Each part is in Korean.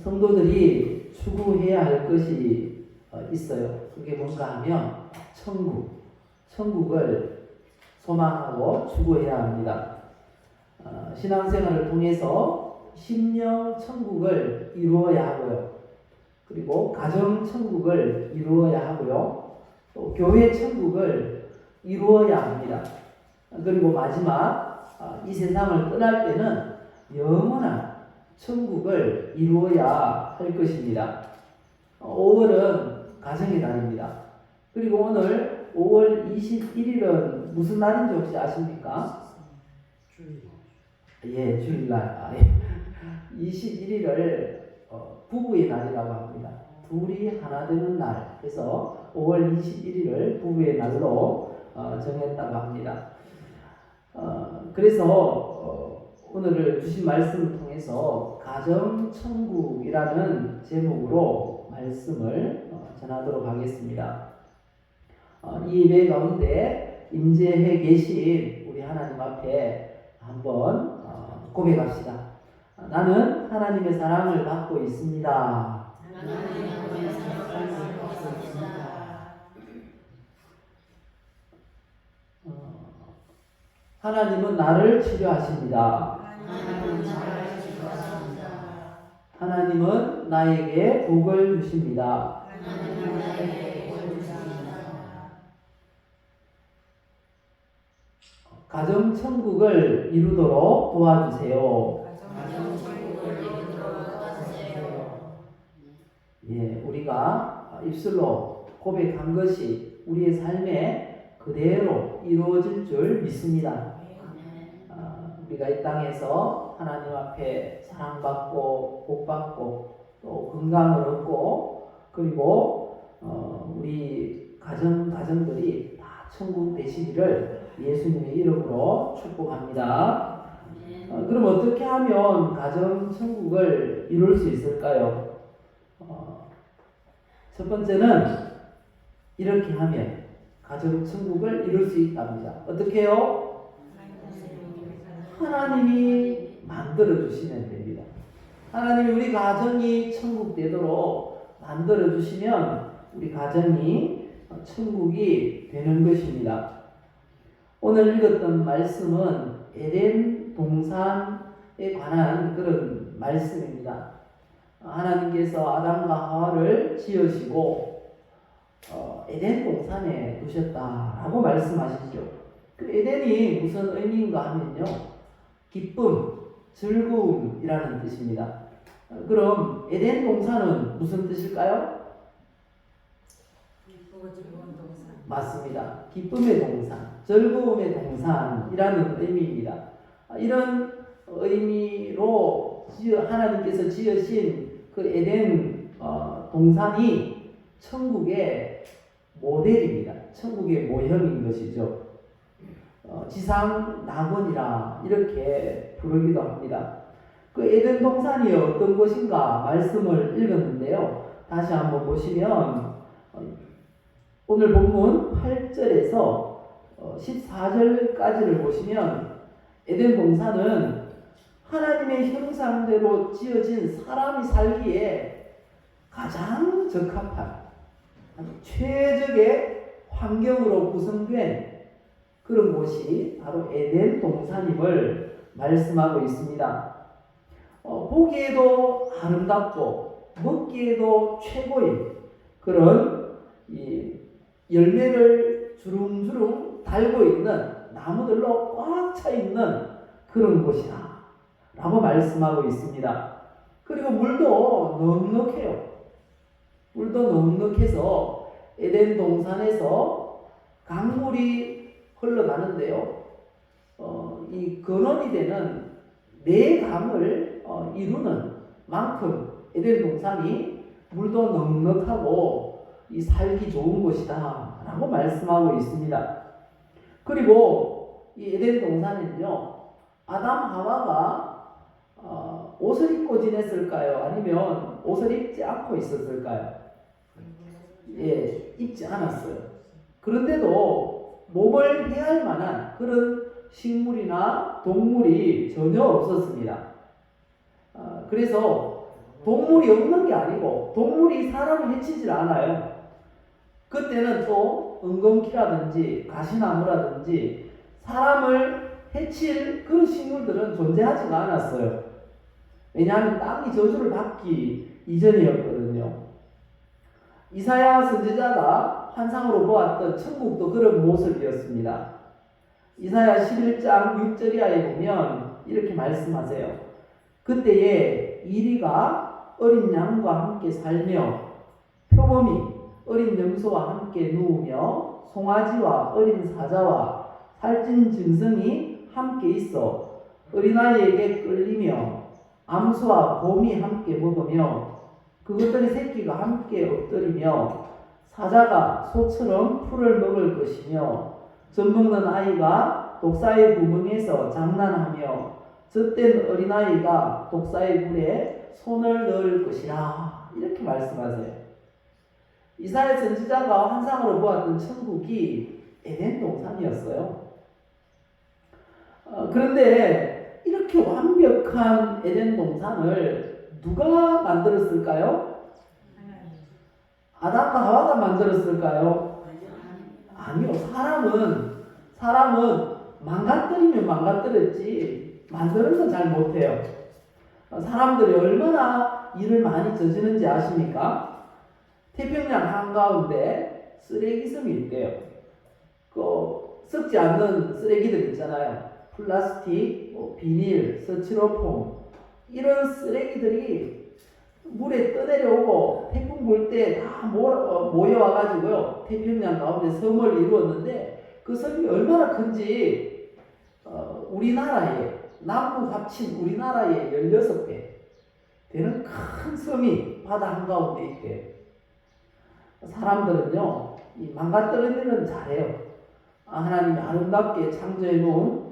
성도들이 추구해야 할 것이 있어요. 그게 뭔가 하면 천국을 소망하고 추구해야 합니다. 신앙생활을 통해서 심령 천국을 이루어야 하고요. 그리고 가정 천국을 이루어야 하고요. 또 교회 천국을 이루어야 합니다. 그리고 마지막 이 세상을 떠날 때는 영원한 천국을 이루어야 할 것입니다. 5월은 가정의 달입니다. 그리고 오늘 5월 21일은 무슨 날인지 혹시 아십니까? 예, 주일날. 21일을 부부의 날이라고 합니다. 둘이 하나 되는 날. 그래서 5월 21일을 부부의 날로 정했다고 합니다. 그래서 오늘 주신 말씀을 통해서 가정천국이라는 제목으로 말씀을 전하도록 하겠습니다. 이 예배 가운데 임재해 계신 우리 하나님 앞에 한번 고백합시다. 나는 하나님의 사랑을 받고 있습니다. 하나님은 나를 치료하십니다. 하나님은 나에게 복을 주십니다. 가정천국을 이루도록 도와주세요. 예, 우리가 입술로 고백한 것이 우리의 삶에 그대로 이루어질 줄 믿습니다. 우리가 이 땅에서 하나님 앞에 사랑받고 복받고 또 건강을 얻고 그리고 우리 가정들이 다 천국 되시기를 예수님의 이름으로 축복합니다. 그럼 어떻게 하면 가정 천국을 이룰 수 있을까요? 첫 번째는 이렇게 하면 가정 천국을 이룰 수 있답니다. 어떻게 해요? 하나님이 만들어 주시면 됩니다. 하나님이 우리 가정이 천국 되도록 만들어 주시면 우리 가정이 천국이 되는 것입니다. 오늘 읽었던 말씀은 에덴 동산에 관한 그런 말씀입니다. 하나님께서 아담과 하와를 지으시고 에덴 동산에 두셨다라고 말씀하시죠. 그 에덴이 무슨 의미인가 하면요, 기쁨, 즐거움이라는 뜻입니다. 그럼 에덴 동산은 무슨 뜻일까요? 맞습니다. 기쁨의 동산, 즐거움의 동산이라는 의미입니다. 이런 의미로 하나님께서 지으신 그 에덴 동산이 천국의 모델입니다. 천국의 모형인 것이죠. 지상 낙원이라 이렇게 부르기도 합니다. 그 에덴 동산이 어떤 곳인가 말씀을 읽었는데요. 다시 한번 보시면 오늘 본문 8절에서 14절까지를 보시면 에덴 동산은 하나님의 형상대로 지어진 사람이 살기에 가장 적합한 최적의 환경으로 구성된 그런 곳이 바로 에덴 동산임을 말씀하고 있습니다. 보기에도 아름답고 먹기에도 최고인 그런 이 열매를 주름주름 달고 있는 나무들로 꽉 차 있는 그런 곳이다 라고 말씀하고 있습니다. 그리고 물도 넉넉해요. 물도 넉넉해서 에덴 동산에서 강물이 흘러가는데요. 이 근원이 되는 네 강을 이루는 만큼 에덴 동산이 물도 넉넉하고 이 살기 좋은 곳이다 라고 말씀하고 있습니다. 그리고 이 에덴 동산은요, 아담 하와가 옷을 입고 지냈을까요? 아니면 옷을 입지 않고 있었을까요? 예, 입지 않았어요. 그런데도 몸을 해할 만한 그런 식물이나 동물이 전혀 없었습니다. 그래서 동물이 없는 게 아니고 동물이 사람을 해치질 않아요. 그때는 또 은검키라든지 가시나무라든지 사람을 해칠 그런 식물들은 존재하지가 않았어요. 왜냐하면 땅이 저주를 받기 이전이었거든요. 이사야 선지자가 환상으로 보았던 천국도 그런 모습이었습니다. 이사야 11장 6절 이하에 보면 이렇게 말씀하세요. 그때에 이리가 어린 양과 함께 살며 표범이 어린 염소와 함께 누우며 송아지와 어린 사자와 살찐 짐승이 함께 있어 어린아이에게 끌리며 암소와 곰이 함께 먹으며 그것들의 새끼가 함께 엎드리며 사자가 소처럼 풀을 먹을 것이며 젖먹는 아이가 독사의 구멍에서 장난하며 젖된 어린아이가 독사의 물에 손을 넣을 것이라 이렇게 말씀하세요. 이사야 선지자가 환상으로 보았던 천국이 에덴 동산이었어요. 그런데 이렇게 완벽한 에덴 동산을 누가 만들었을까요? 아담과 하와가 만들었을까요? 아니요. 사람은 망가뜨리면 망가뜨렸지 만드는 건 잘 못해요. 사람들이 얼마나 일을 많이 저지르는지 아십니까? 태평양 한가운데 쓰레기섬이 있대요. 그 썩지 않는 쓰레기들 있잖아요. 플라스틱, 비닐, 스티로폼 이런 쓰레기들이 물에 떠내려오고 태풍 불 때 다 모여와가지고요 태평양 가운데 섬을 이루었는데 그 섬이 얼마나 큰지 우리나라에 남북 합친 우리나라의 16배 되는 큰 섬이 바다 한가운데 있대요. 사람들은요 이 망가뜨리는 일은 잘해요. 하나님이 아름답게 창조해 놓은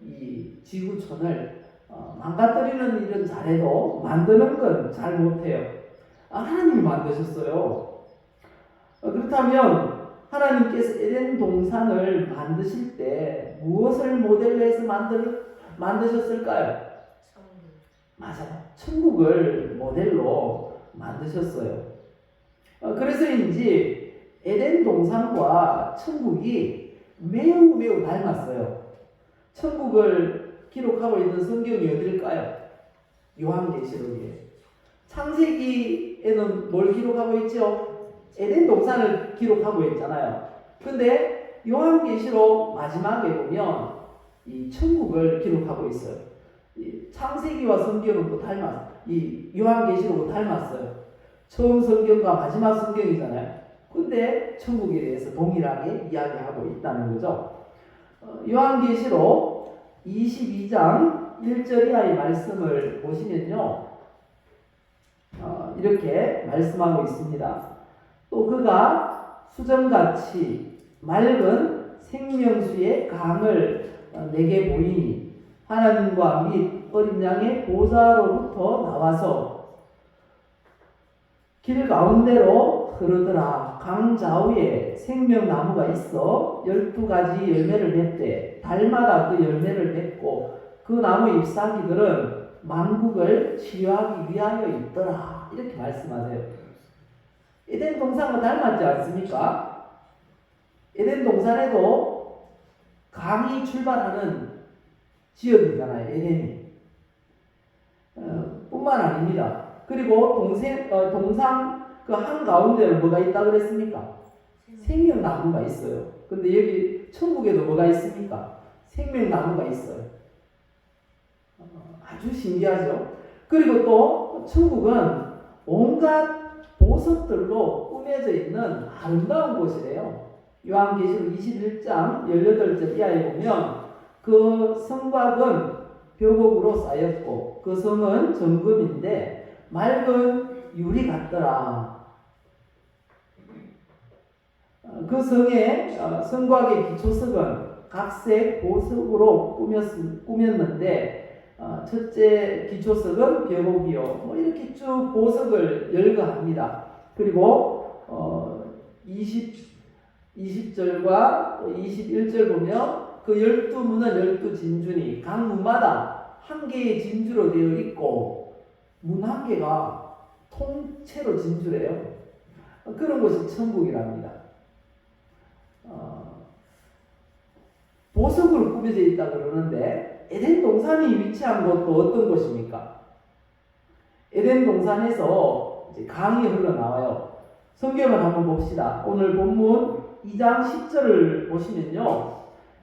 이 지구촌을 망가뜨리는 일은 잘해도 만드는 건 잘 못해요. 하나님이 만드셨어요. 그렇다면 하나님께서 에덴 동산을 만드실 때 무엇을 모델로 해서 만드셨을까요? 맞아요. 천국을 모델로 만드셨어요. 그래서인지 에덴 동산과 천국이 매우 닮았어요. 천국을 기록하고 있는 성경이 어딜까요? 요한계시록이에요. 창세기에는 뭘 기록하고 있죠? 에덴 동산을 기록하고 있잖아요. 근데 요한계시록 마지막에 보면 이 천국을 기록하고 있어요. 이 창세기와 성경은 또 이 요한계시록은 닮았어요. 처음 성경과 마지막 성경이잖아요. 근데 천국에 대해서 동일하게 이야기하고 있다는 거죠. 요한계시록 22장 1절 이하의 말씀을 보시면요. 이렇게 말씀하고 있습니다. 또 그가 수정같이 맑은 생명수의 강을 내게 보이니 하나님과 및 어린 양의 보좌로부터 나와서 길 가운데로 흐르더라. 강 좌우에 생명나무가 있어 12가지 열매를 맺되 달마다 그 열매를 맺고 그 나무 잎사귀들은 만국을 치유하기 위하여 있더라. 이렇게 말씀하세요. 에덴 동산과 닮았지 않습니까? 에덴 동산에도 강이 출발하는 지역이잖아요. 에덴이. 뿐만 아닙니다. 그리고 동상 그 한가운데는 뭐가 있다고 그랬습니까? 생명나무가 있어요. 근데 여기 천국에도 뭐가 있습니까? 생명나무가 있어요. 아주 신기하죠? 그리고 또 천국은 온갖 보석들로 꾸며져 있는 아름다운 곳이래요. 요한계시록 21장 18절 이하에 보면 그 성곽은 벽옥으로 쌓였고 그 성은 정금인데 맑은 유리 같더라. 그 성의 성곽의 기초석은 각색 보석으로 꾸몄는데 첫째 기초석은 벽옥이요. 이렇게 쭉 보석을 열거합니다. 그리고 20절과 21절 보면 그 12문은 12진주니 각 문마다 한 개의 진주로 되어 있고 문 한 개가 통째로 진주래요. 그런 곳이 천국이랍니다. 보석으로 꾸며져 있다 그러는데 에덴 동산이 위치한 곳도 어떤 곳입니까? 에덴 동산에서 이제 강이 흘러나와요. 성경을 한번 봅시다. 오늘 본문 2장 10절을 보시면요.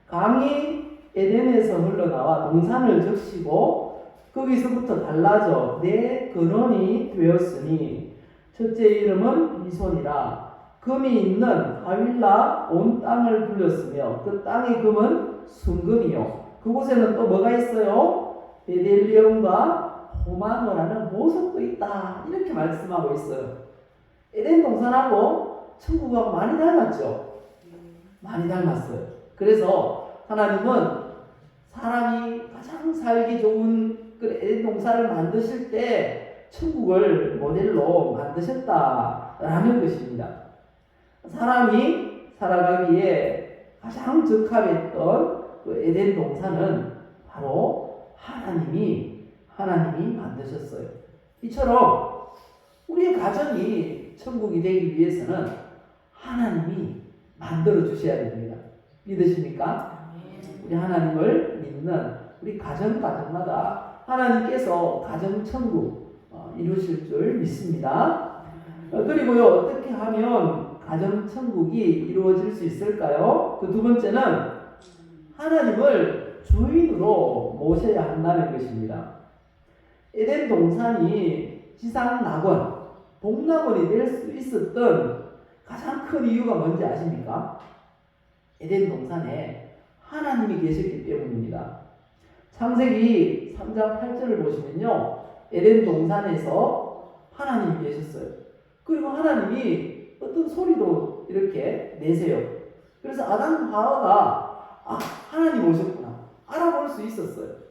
강이 에덴에서 흘러나와 동산을 적시고 거기서부터 달라져 네 근원이 되었으니 첫째 이름은 이손이라 금이 있는 하윌라 온 땅을 불렸으며 그 땅의 금은 순금이요 그곳에는 또 뭐가 있어요? 베델리엄과 호마노라는 보석도 있다 이렇게 말씀하고 있어요. 에덴 동산하고 천국하고 많이 닮았죠? 많이 닮았어요. 그래서 하나님은 사람이 가장 살기 좋은 그 에덴 동산을 만드실 때 천국을 모델로 만드셨다라는 것입니다. 사람이 살아가기에 가장 적합했던 그 에덴 동산은 바로 하나님이 만드셨어요. 이처럼 우리의 가정이 천국이 되기 위해서는 하나님이 만들어 주셔야 됩니다. 믿으십니까? 우리 하나님을 믿는 우리 가정마다 하나님께서 가정천국 이루실 줄 믿습니다. 그리고요, 어떻게 하면 가정천국이 이루어질 수 있을까요? 그 두 번째는 하나님을 주인으로 모셔야 한다는 것입니다. 에덴 동산이 지상 낙원, 복낙원이 될 수 있었던 가장 큰 이유가 뭔지 아십니까? 에덴 동산에 하나님이 계셨기 때문입니다. 창세기 3장 8절을 보시면요. 에덴 동산에서 하나님이 계셨어요. 그리고 하나님이 어떤 소리도 이렇게 내세요. 그래서 아담 하와가 하나님 오셨구나 알아볼 수 있었어요.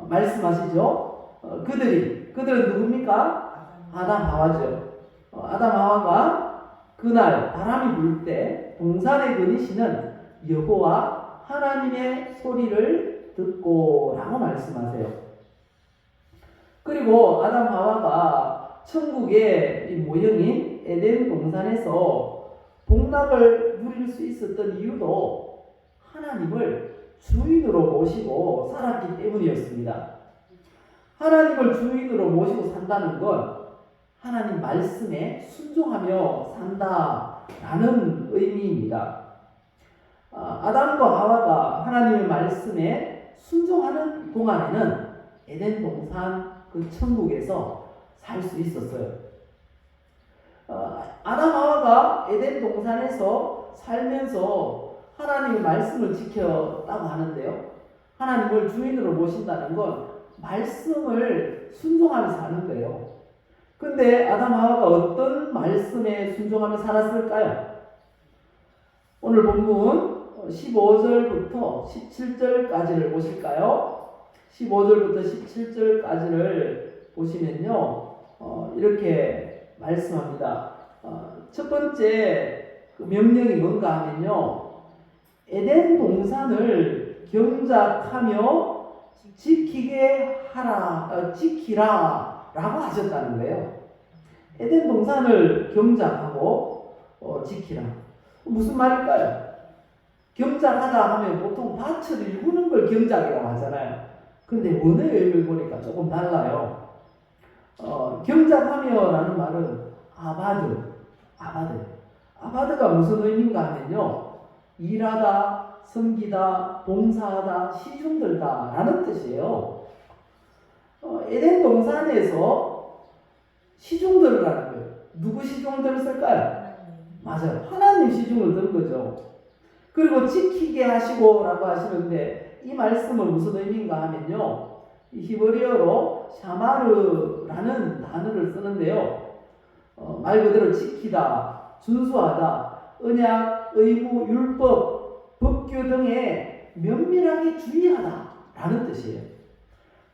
말씀하시죠. 그들은 누굽니까? 아담 하와죠. 아담 하와가 그날 바람이 불 때 동산에 거니시는 여호와 하나님의 소리를 듣고 라고 말씀하세요. 그리고 아담 하와가 천국의 이 모형인 에덴 동산에서 복락을 누릴 수 있었던 이유도 하나님을 주인으로 모시고 살았기 때문이었습니다. 하나님을 주인으로 모시고 산다는 건 하나님 말씀에 순종하며 산다라는 의미입니다. 아담과 하와가 하나님의 말씀에 순종하는 동안에는 에덴 동산 그 천국에서 살 수 있었어요. 아담 하와가 에덴 동산에서 살면서 하나님의 말씀을 지켰다고 하는데요. 하나님을 주인으로 모신다는 건 말씀을 순종하며 사는 거예요. 근데 아담 하와가 어떤 말씀에 순종하며 살았을까요? 오늘 본문 15절부터 17절까지를 보실까요? 15절부터 17절까지를 보시면요. 이렇게 말씀합니다. 첫 번째 그 명령이 뭔가 하면요. 에덴 동산을 경작하며 지키라 라고 하셨다는 거예요. 에덴 동산을 경작하고 지키라. 무슨 말일까요? 경작하다 하면 보통 밭을 일구는 걸 경작이라고 하잖아요. 근데 원어의 의미를 보니까 조금 달라요. 경작하며 라는 말은 아바드가 무슨 의미인가 하면요. 일하다, 섬기다, 봉사하다, 시중들다 라는 뜻이에요. 에덴 동산에서 시중들을 하는 거예요. 누구 시중들을 쓸까요? 맞아요. 하나님 시중을 든 거죠. 그리고 지키게 하시고 라고 하시는데 이 말씀은 무슨 의미인가 하면요. 히브리어로 샤마르라는 단어를 쓰는데요. 말 그대로 지키다, 준수하다, 언약, 의무, 율법, 법규 등에 면밀하게 주의하다 라는 뜻이에요.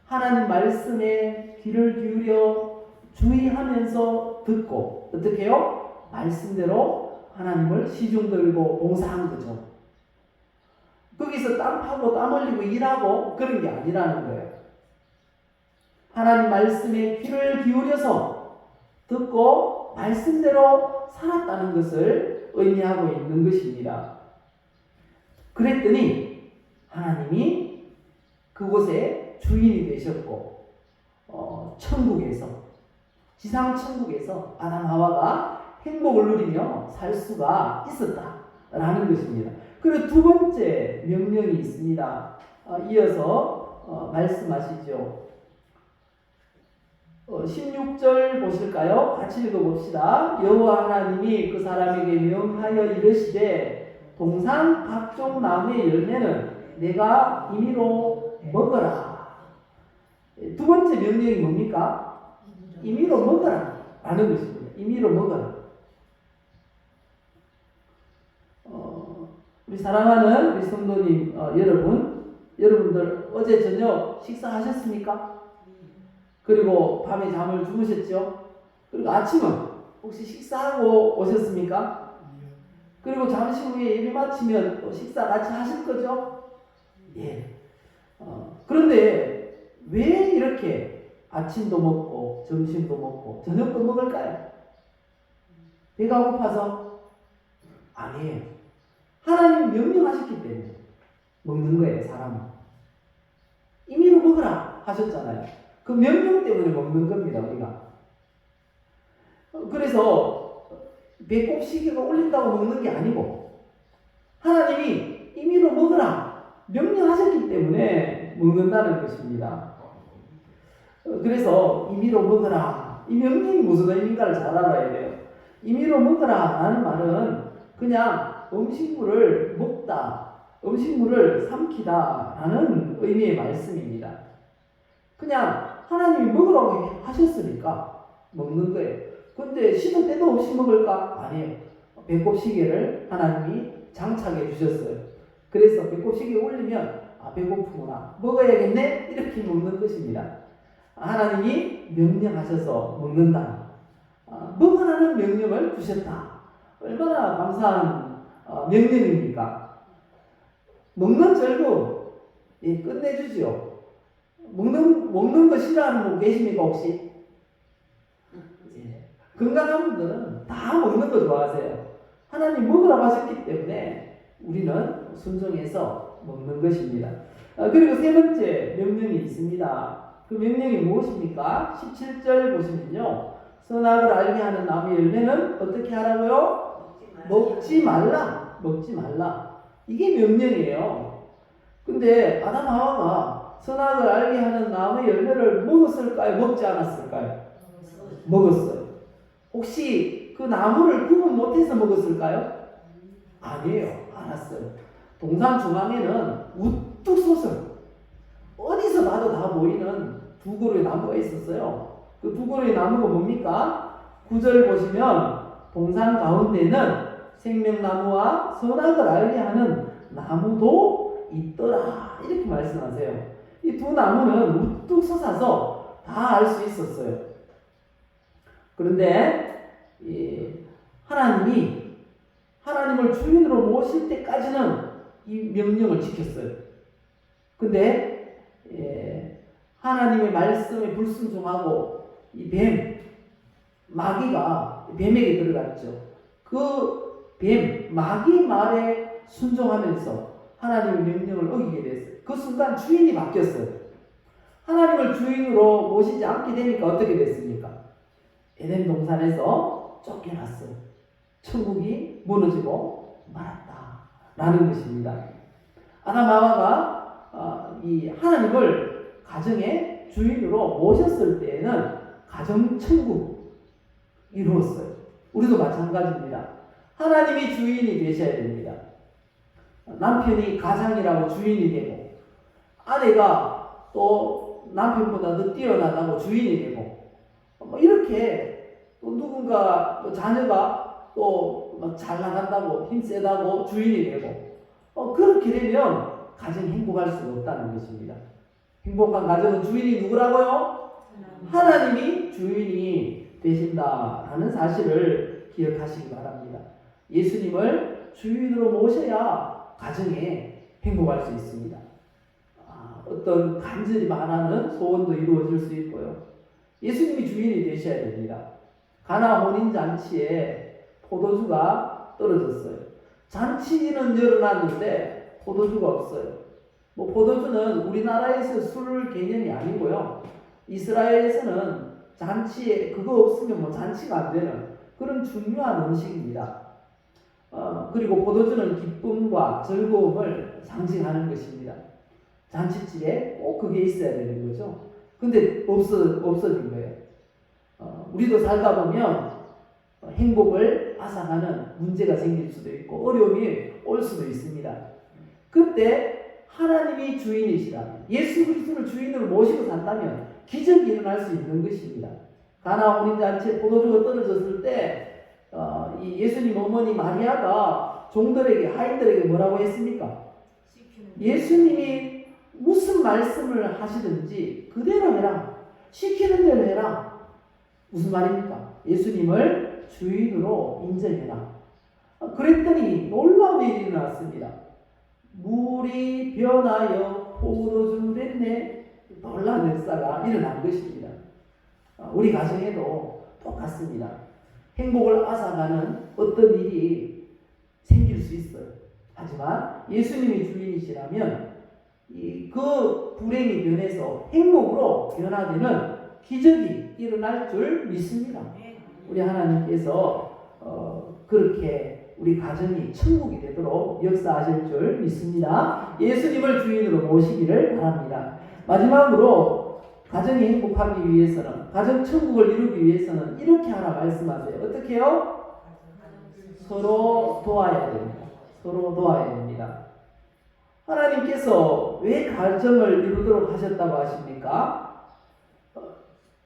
하나님 말씀에 귀를 기울여 주의하면서 듣고 어떻게 해요? 말씀대로 하나님을 시중 들고 봉사한 거죠. 거기서 땀 파고 땀 흘리고 일하고 그런 게 아니라는 거예요. 하나님 말씀에 귀를 기울여서 듣고 말씀대로 살았다는 것을 의미하고 있는 것입니다. 그랬더니 하나님이 그곳에 주인이 되셨고 천국에서, 지상 천국에서 아담 하와가 행복을 누리며 살 수가 있었다라는 것입니다. 그리고 두 번째 명령이 있습니다. 이어서 말씀하시죠. 16절 보실까요? 같이 읽어봅시다. 여호와 하나님이 그 사람에게 명하여 이르시되 동산 각종 나무의 열매는 내가 임의로 먹어라. 두 번째 명령이 뭡니까? 임의로 먹어라 라는 것입니다. 임의로 먹어라. 우리 사랑하는 우리 성도님 여러분들 어제 저녁 식사하셨습니까? 그리고 밤에 잠을 주무셨죠? 그리고 아침은 혹시 식사하고 오셨습니까? 그리고 잠시 후에 예배 마치면 또 식사 같이 하실 거죠? 예. 그런데 왜 이렇게 아침도 먹고 점심도 먹고 저녁도 먹을까요? 배가 고파서? 아니에요. 하나님이 명령하셨기 때문에 먹는 거예요. 사람은 임의로 먹으라 하셨잖아요. 그 명령 때문에 먹는 겁니다. 우리가. 그래서 배꼽 시계가 올린다고 먹는 게 아니고 하나님이 임의로 먹으라 명령하셨기 때문에 먹는다는 것입니다. 그래서 임의로 먹으라, 이 명령이 무슨 의미인가를 잘 알아야 돼요. 임의로 먹으라 라는 말은 그냥 음식물을 먹다, 음식물을 삼키다 라는 의미의 말씀입니다. 그냥 하나님이 먹으라고 하셨으니까 먹는 거예요. 근데 시도 때도 없이 먹을까? 아니에요. 배꼽 시계를 하나님이 장착해 주셨어요. 그래서 배꼽 시계 올리면 배고프구나, 먹어야겠네, 이렇게 먹는 것입니다. 하나님이 명령하셔서 먹는다. 먹으라는 명령을 주셨다. 얼마나 감사한 명령입니까? 먹는 즐거움 끝내주죠. 먹는 거 싫어하는 분 계십니까 혹시? 건강한 분들은 다 먹는 거 좋아하세요. 하나님 먹으라고 하셨기 때문에 우리는 순종해서 먹는 것입니다. 그리고 세 번째 명령이 있습니다. 그 명령이 무엇입니까? 17절 보시면요. 선악을 알게 하는 나무 열매는 어떻게 하라고요? 먹지 말라. 먹지 말라. 이게 명령이에요. 근데 아담 하와가 선악을 알게 하는 나무의 열매를 먹었을까요? 먹지 않았을까요? 먹었어요. 혹시 그 나무를 구분 못해서 먹었을까요? 아니에요. 알았어요. 동산 중앙에는 우뚝 솟은 어디서 봐도 다 보이는 두 그루의 나무가 있었어요. 그 두 그루의 나무가 뭡니까? 9절 보시면 동산 가운데는 생명나무와 선악을 알게 하는 나무도 있더라, 이렇게 말씀하세요. 이 두 나무는 우뚝 솟아서 다 알 수 있었어요. 그런데 하나님을 주인으로 모실 때까지는 이 명령을 지켰어요. 근데 하나님의 말씀에 불순종하고 이 마귀가 뱀에게 들어갔죠. 그 마귀 말에 순종하면서 하나님의 명령을 어기게 됐어요. 그 순간 주인이 바뀌었어요. 하나님을 주인으로 모시지 않게 되니까 어떻게 됐습니까? 에덴 동산에서 쫓겨났어요. 천국이 무너지고 말았다 라는 것입니다. 아담 하와가 이 하나님을 가정의 주인으로 모셨을 때에는 가정천국 이루었어요. 우리도 마찬가지입니다. 하나님이 주인이 되셔야 됩니다. 남편이 가장이라고 주인이 되고, 아내가 또 남편보다 더 뛰어나다고 주인이 되고, 이렇게 또 누군가 또 자녀가 또 잘 나간다고 힘세다고 주인이 되고, 그렇게 되면 가정이 행복할 수가 없다는 것입니다. 행복한 가정은 주인이 누구라고요? 하나님이 주인이 되신다라는 사실을 기억하시기 바랍니다. 예수님을 주인으로 모셔야 가정에 행복할 수 있습니다. 어떤 간절히 바라는 소원도 이루어질 수 있고요. 예수님이 주인이 되셔야 됩니다. 가나 혼인잔치에 포도주가 떨어졌어요. 잔치는 열어놨는데 포도주가 없어요. 뭐 포도주는 우리나라에서 술 개념이 아니고요. 이스라엘에서는 잔치에 그거 없으면 뭐 잔치가 안 되는 그런 중요한 음식입니다. 그리고 포도주는 기쁨과 즐거움을 상징하는 것입니다. 잔치집에 꼭 그게 있어야 되는 거죠. 근데 없어진 거예요. 우리도 살다 보면 행복을 앗아가는 문제가 생길 수도 있고 어려움이 올 수도 있습니다. 그때 하나님이 주인이시라면 예수 그리스도를 주인으로 모시고 산다면 기적이 일어날 수 있는 것입니다. 가나 혼인잔치에 포도주가 떨어졌을 때 이 예수님 어머니 마리아가 종들에게 하인들에게 뭐라고 했습니까? 예수님이 무슨 말씀을 하시든지 그대로 해라. 시키는 대로 해라. 무슨 말입니까? 예수님을 주인으로 인정해라. 그랬더니 놀라운 일이 일어났습니다. 물이 변하여 포도주 됐네. 놀라운 역사가 일어난 것입니다. 우리 가정에도 똑같습니다. 행복을 앗아가는 어떤 일이 생길 수 있어요. 하지만 예수님이 주인이시라면 그 불행이 변해서 행복으로 변화되는 기적이 일어날 줄 믿습니다. 우리 하나님께서 그렇게 우리 가정이 천국이 되도록 역사하실 줄 믿습니다. 예수님을 주인으로 모시기를 바랍니다. 마지막으로 가정이 행복하기 위해서는, 가정 천국을 이루기 위해서는 이렇게 하나 말씀하세요. 어떻게 해요? 서로 도와야 됩니다. 서로 도와야 됩니다. 하나님께서 왜 가정을 이루도록 하셨다고 하십니까?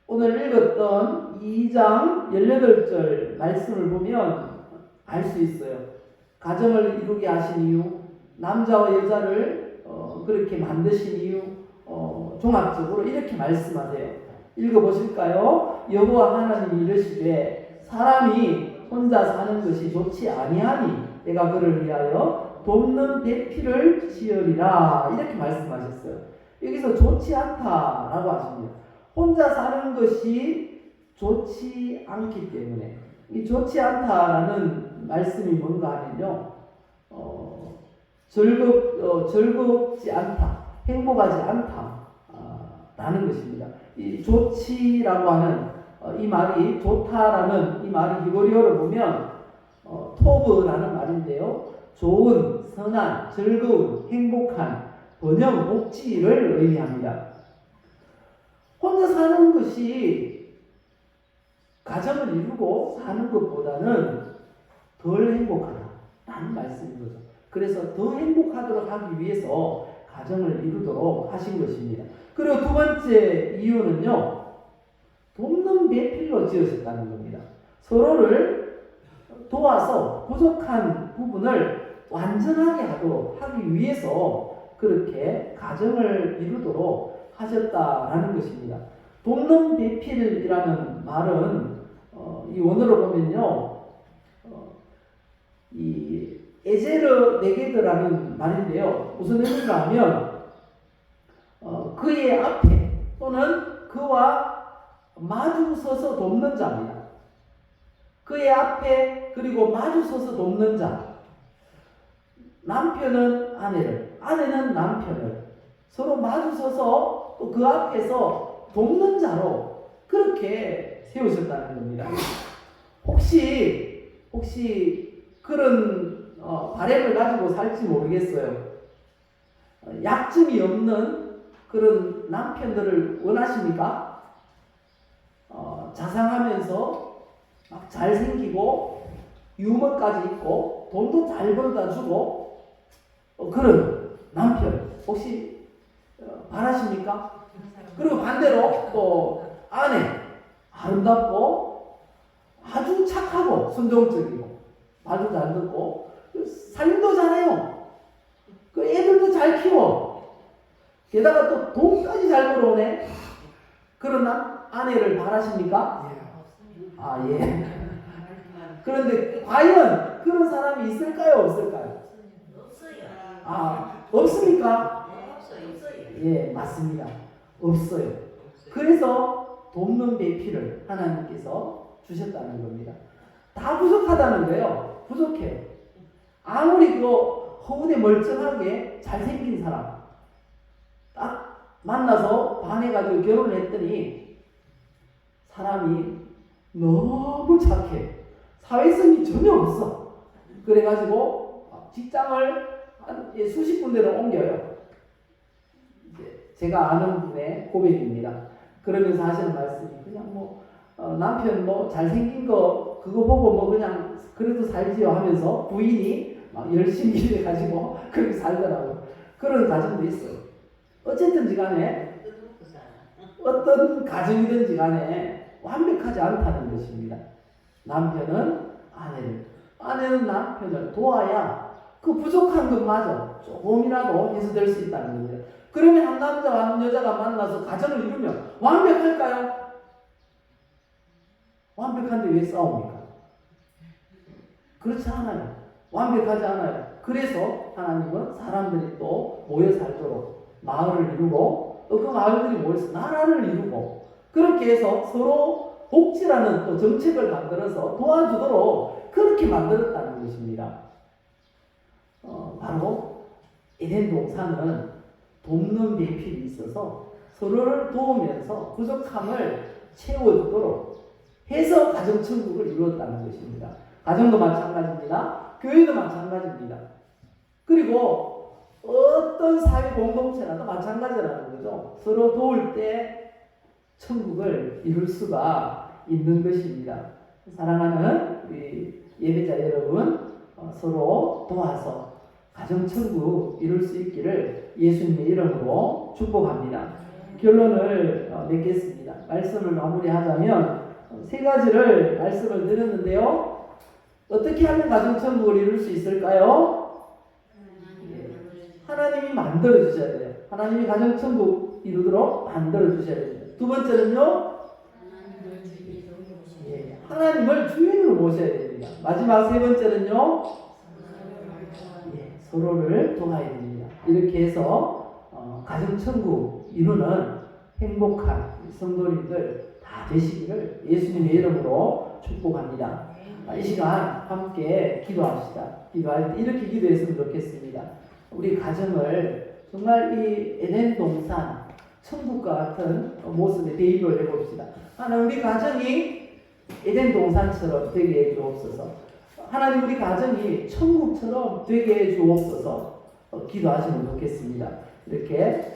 오늘 읽었던 2장 18절 말씀을 보면 알 수 있어요. 가정을 이루게 하신 이유, 남자와 여자를 그렇게 만드신 이유, 종합적으로 이렇게 말씀하세요. 읽어보실까요? 여호와 하나님이 이르시되 사람이 혼자 사는 것이 좋지 아니하니 내가 그를 위하여 돕는 배필을 지으리라. 이렇게 말씀하셨어요. 여기서 좋지 않다라고 하십니다. 혼자 사는 것이 좋지 않기 때문에, 이 좋지 않다라는 말씀이 뭔가 하면요, 즐겁지 않다, 행복하지 않다 라는 것입니다. 이 좋지라고 하는 이 말이, 좋다라는 이 말이 히브리어로 보면 토브라는 말인데요, 좋은, 선한, 즐거운, 행복한, 번영, 복지를 의미합니다. 혼자 사는 것이 가정을 이루고 사는 것보다는 덜 행복하다라는 말씀인 거죠. 그래서 더 행복하도록 하기 위해서 가정을 이루도록 하신 것입니다. 그리고 두 번째 이유는요, 돕는 배필로 지으셨다는 겁니다. 서로를 도와서 부족한 부분을 완전하게 하도록 하기 위해서 그렇게 가정을 이루도록 하셨다라는 것입니다. 돕는 배필이라는 말은 이 원어로 보면요, 이 에제르 네게드라는 말인데요, 무슨 의미가 하면 그의 앞에 또는 그와 마주 서서 돕는 자입니다. 그의 앞에 그리고 마주 서서 돕는 자, 남편은 아내를, 아내는 남편을 서로 마주 서서 또 그 앞에서 돕는 자로 그렇게 세우셨다는 겁니다. 혹시 그런 바램을 가지고 살지 모르겠어요. 약점이 없는 그런 남편들을 원하십니까? 자상하면서 막 잘생기고 유머까지 있고 돈도 잘 벌어다 주고 그런 남편 혹시 바라십니까? 그리고 반대로 또 아내, 아름답고 아주 착하고 순종적이고 말도 잘 듣고 살림도 잘해요. 그 애들도 잘 키워. 게다가 또 돈까지 잘 벌어오네. 그런 아내를 바라십니까? 아, 예. 그런데 과연 그런 사람이 있을까요? 없을까요? 없어요. 아, 없습니까? 없어요. 예, 맞습니다. 없어요. 그래서 돕는 배필을 하나님께서 주셨다는 겁니다. 다 부족하다는데요. 부족해요. 아무리 그 허우대 멀쩡하게 잘생긴 사람 딱 만나서 반해가지고 결혼을 했더니 사람이 너무 착해. 사회성이 전혀 없어. 그래가지고 직장을 한 수십 군데로 옮겨요. 제가 아는 분의 고백입니다. 그러면서 하시는 말씀이 그냥 남편 잘생긴 거 그거 보고 그냥 그래도 살지요 하면서 부인이 막 열심히 일해가지고 그렇게 살더라고요. 그런 가정도 있어요. 어쨌든지 간에 어떤 가정이든지 간에 완벽하지 않다는 것입니다. 남편은 아내는 남편을 도와야 그 부족한 것마저 조금이라도 해소될 수 있다는 겁니다. 그러면 한 남자와 한 여자가 만나서 가정을 이루면 완벽할까요? 완벽한데 왜 싸웁니까? 그렇지 않아요. 완벽하지 않아요. 그래서 하나님은 사람들이 또 모여 살도록 마을을 이루고 그 마을들이 모여서 나라를 이루고 그렇게 해서 서로 복지라는 또 정책을 만들어서 도와주도록 그렇게 만들었다는 것입니다. 바로 에덴 동산은 돕는 배필이 있어서 서로를 도우면서 부족함을 채워주도록 해서 가정천국을 이루었다는 것입니다. 가정도 마찬가지입니다. 교회도 마찬가지입니다. 그리고 어떤 사회 공동체라도 마찬가지라는 거죠. 서로 도울 때 천국을 이룰 수가 있는 것입니다. 사랑하는 우리 예배자 여러분, 서로 도와서 가정천국 이룰 수 있기를 예수님의 이름으로 축복합니다. 결론을 맺겠습니다. 말씀을 마무리하자면 세 가지를 말씀을 드렸는데요. 어떻게 하면 가정천국을 이룰 수 있을까요? 하나님이 만들어 주셔야 돼요. 하나님이 가정천국 이루도록 만들어 주셔야 됩니다. 두 번째는요, 하나님을 주인으로 모셔야 됩니다. 마지막 세 번째는요, 서로를 도와야 됩니다. 이렇게 해서 가정천국 이루는 행복한 성도님들 다 되시기를 예수님의 이름으로 축복합니다. 이 시간 함께 기도합시다. 기도할 때 이렇게 기도했으면 좋겠습니다. 우리 가정을 정말 이 에덴 동산 천국과 같은 모습에 대입을 해봅시다. 하나님, 우리 가정이 에덴 동산처럼 되게 해주옵소서. 하나님, 우리 가정이 천국처럼 되게 해주옵소서. 기도하시면 좋겠습니다. 이렇게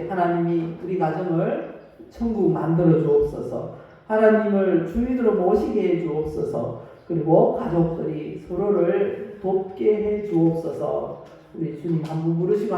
하나님이 우리 가정을 천국 만들어 주옵소서. 하나님을 주인으로 모시게 해 주옵소서. 그리고 가족들이 서로를 돕게 해 주옵소서. 우리 주님 한 분 부르시고